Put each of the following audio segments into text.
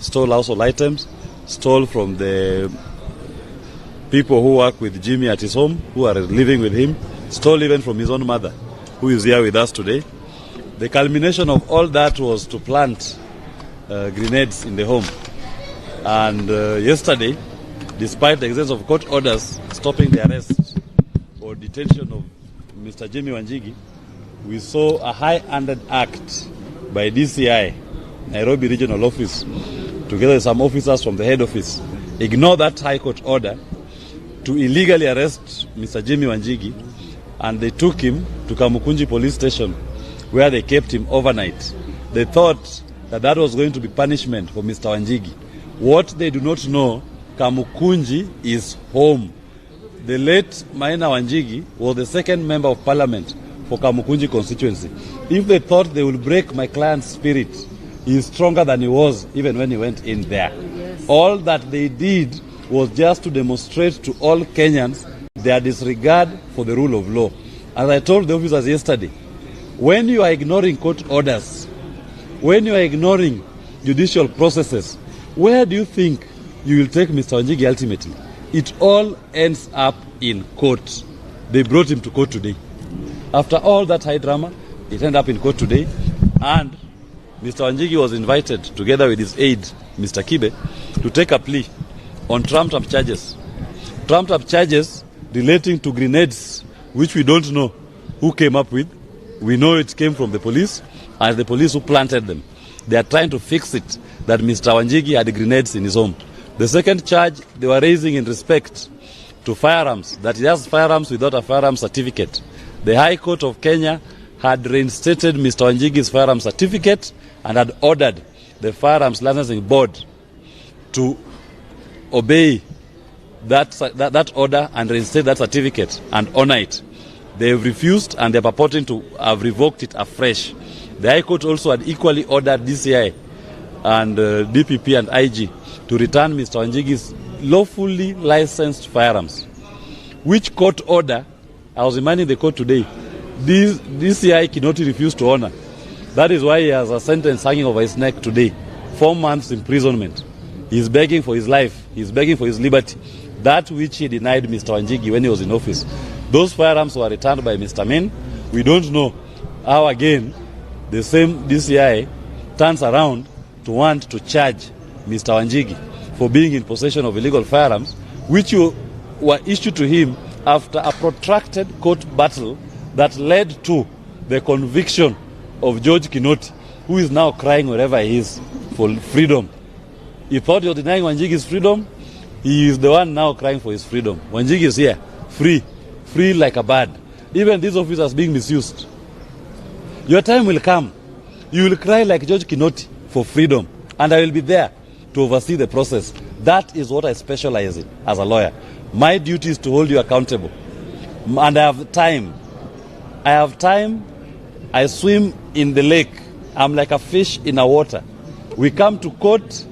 stole household items, stole from the people who work with Jimmy at his home, who are living with him, stole even from his own mother, who is here with us today. The culmination of all that was to plant grenades in the home. And yesterday, despite the existence of court orders stopping the arrest or detention of Mr. Jimmy Wanjigi, we saw a high-handed act by DCI, Nairobi Regional Office, together with some officers from the head office, ignore that high court order to illegally arrest Mr. Jimmy Wanjigi, and they took him to Kamukunji police station, where they kept him overnight. They thought that that was going to be punishment for Mr. Wanjigi. What they do not know, Kamukunji is home. The late Maina Wanjigi was the second member of parliament for Kamukunji constituency. If they thought they would break my client's spirit, he is stronger than he was even when he went in there. Yes. All that they did was just to demonstrate to all Kenyans their disregard for the rule of law. As I told the officers yesterday, when you are ignoring court orders, when you are ignoring judicial processes, where do you think you will take Mr. Wanjigi ultimately? It all ends up in court. They brought him to court today. After all that high drama, it ended up in court today, and Mr. Wanjigi was invited, together with his aide, Mr. Kibe, to take a plea on trumped-up charges. Trumped-up charges relating to grenades, which we don't know who came up with. We know it came from the police, and the police who planted them. They are trying to fix it, that Mr. Wanjigi had grenades in his home. The second charge they were raising in respect to firearms, that he has firearms without a firearms certificate. The High Court of Kenya had reinstated Mr. Wanjigi's firearms certificate and had ordered the Firearms Licensing Board to obey that order and reinstate that certificate and honor it. They have refused, and they are purporting to have revoked it afresh. The High Court also had equally ordered DCI and DPP and IG to return Mr. Wanjigi's lawfully licensed firearms, which court order, I was reminding the court today, DCI Kinoti refused to honor. That is why he has a sentence hanging over his neck today, 4 months imprisonment. He is begging for his life. He is begging for his liberty. That which he denied Mr. Wanjigi when he was in office. Those firearms were returned by Mr. Min. We don't know how again the same DCI turns around to want to charge Mr. Wanjigi for being in possession of illegal firearms, which were issued to him after a protracted court battle that led to the conviction of George Kinoti, who is now crying wherever he is for freedom. He thought he was denying Wanjigi's freedom. He is the one now crying for his freedom. Wanjigi is here, free like a bird. Even these officers being misused. Your time will come. You will cry like George Kinoti for freedom, and I will be there to oversee the process. That is what I specialize in as a lawyer. My duty is to hold you accountable. And I have time. I swim in the lake. I'm like a fish in a water. We come to court.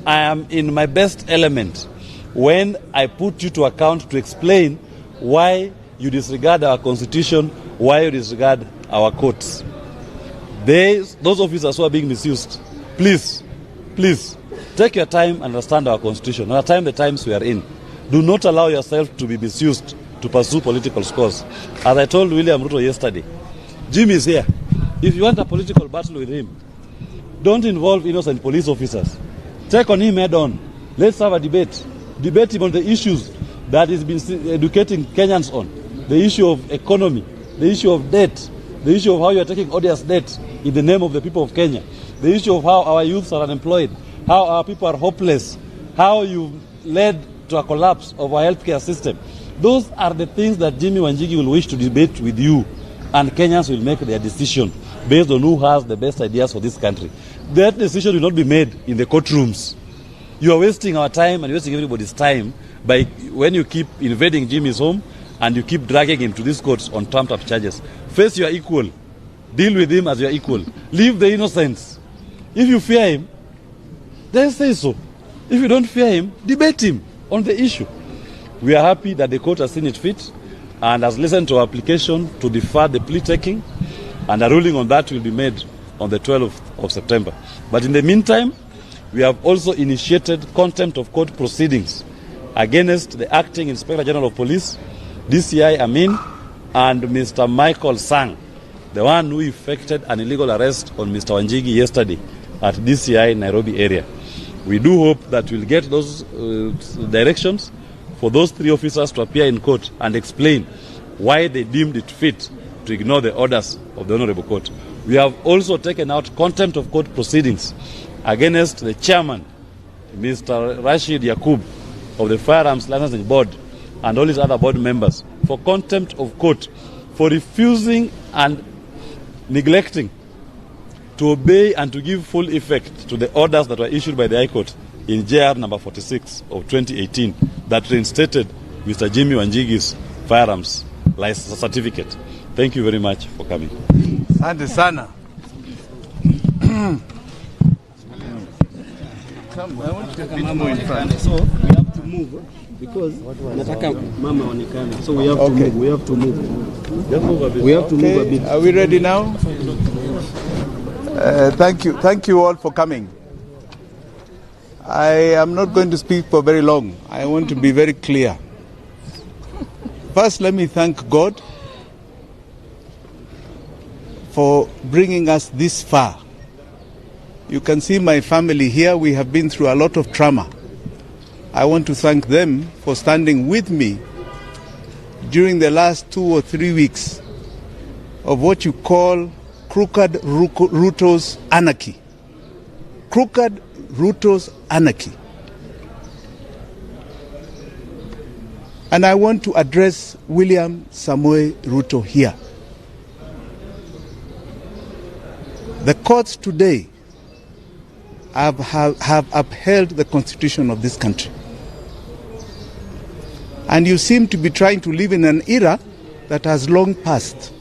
I am in my best element when I put you to account to explain why you disregard our constitution, why you disregard our courts. Those officers who are being misused, please, take your time and understand our constitution. Understand the times we are in. Do not allow yourself to be misused to pursue political scores. As I told William Ruto yesterday, Jimmy is here. If you want a political battle with him, don't involve innocent police officers. Take on him head on. Let's have a debate. Debate him on the issues that he's been educating Kenyans on. The issue of economy, the issue of debt, the issue of how you are taking odious debt in the name of the people of Kenya, the issue of how our youths are unemployed, how our people are hopeless, how you led to a collapse of our healthcare system. Those are the things that Jimmy Wanjigi will wish to debate with you, and Kenyans will make their decision based on who has the best ideas for this country. That decision will not be made in the courtrooms. You are wasting our time and wasting everybody's time by when you keep invading Jimmy's home and you keep dragging him to these courts on trumped-up charges. Face your equal. Deal with him as your equal. Leave the innocents. If you fear him, then say so. If you don't fear him, debate him on the issue. We are happy that the court has seen it fit and has listened to our application to defer the plea taking, and a ruling on that will be made on the 12th of September. But in the meantime, We have also initiated contempt of court proceedings against the Acting Inspector General of Police, DCI Amin, and Mr. Michael Sang, the one who effected an illegal arrest on Mr. Wanjigi yesterday at DCI Nairobi area. We do hope that we'll get those directions for those 3 officers to appear in court and explain why they deemed it fit to ignore the orders of the Honorable Court. We have also taken out contempt of court proceedings against the chairman, Mr. Rashid Yakub, of the Firearms Licensing Board, and all his other board members for contempt of court for refusing and neglecting to obey and to give full effect to the orders that were issued by the High Court in JR number 46 of 2018 that reinstated Mr. Jimmy Wanjigi's firearms license certificate. Thank you very much for coming. Asante sana. Come, I want to take a bit more in front. So we have to move because nataka mama onekane. So we have to move. We have to move. We have to move a bit. Are we ready now? Thank you all for coming. I am not going to speak for very long. I want to be very clear. First, let me thank God for bringing us this far. You can see my family here. We have been through a lot of trauma. I want to thank them for standing with me during the last 2 or 3 weeks of what you call crooked Ruto's anarchy. Crooked Ruto's anarchy. And I want to address William Samoei Ruto here. The courts today have upheld the constitution of this country. And you seem to be trying to live in an era that has long passed.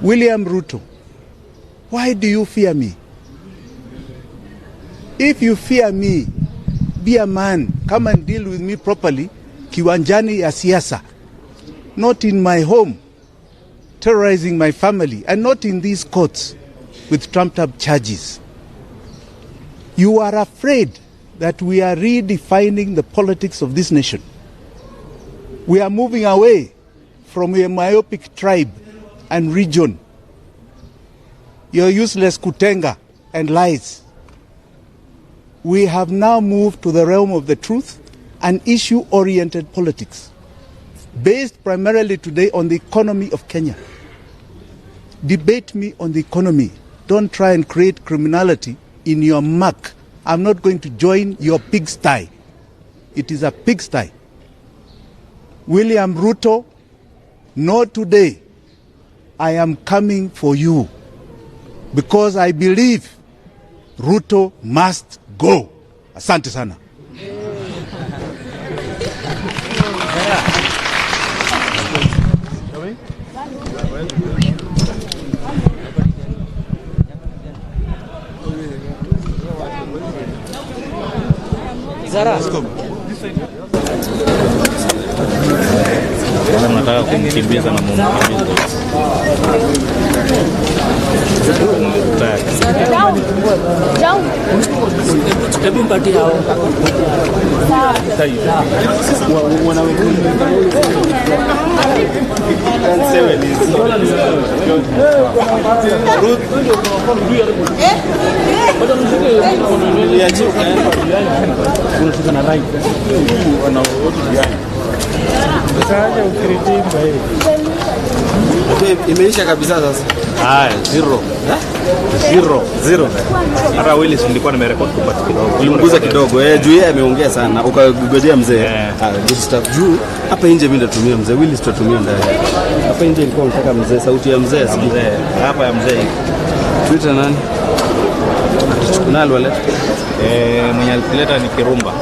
William Ruto, why do you fear me? If you fear me, be a man. Come and deal with me properly. Kiwanjani ya siasa. Not in my home, terrorizing my family, and not in these courts with trumped up charges. You are afraid that we are redefining the politics of this nation. We are moving away from a myopic tribe and region. Your useless kutenga and lies. We have now moved to the realm of the truth and issue-oriented politics, based primarily today on the economy of Kenya. Debate me on the economy. Don't try and create criminality in your muck. I'm not going to join your pigsty. It is a pigsty. William Ruto, no, today I am coming for you because I believe Ruto must go. Asante sana. Nataka kumkimbiza na mumkimbiza. Hebu mpati hao. Imeisha kabisa sasa. Zero. Hata Willis nilikuwa nimerekodi kupata kidogo. Ulimguza kidogo. Juu yeye ameongea sana. Ukagojea mzee. Good stuff. Juu hapa nje mimi ndatumia mzee. Willis tutatumia ndani. Hapa nje ilikuwa nataka mzee, sauti ya mzee. Hapa ya mzee. Twitter nani? Nalo wale. Mwenye alileta ni Kirumba.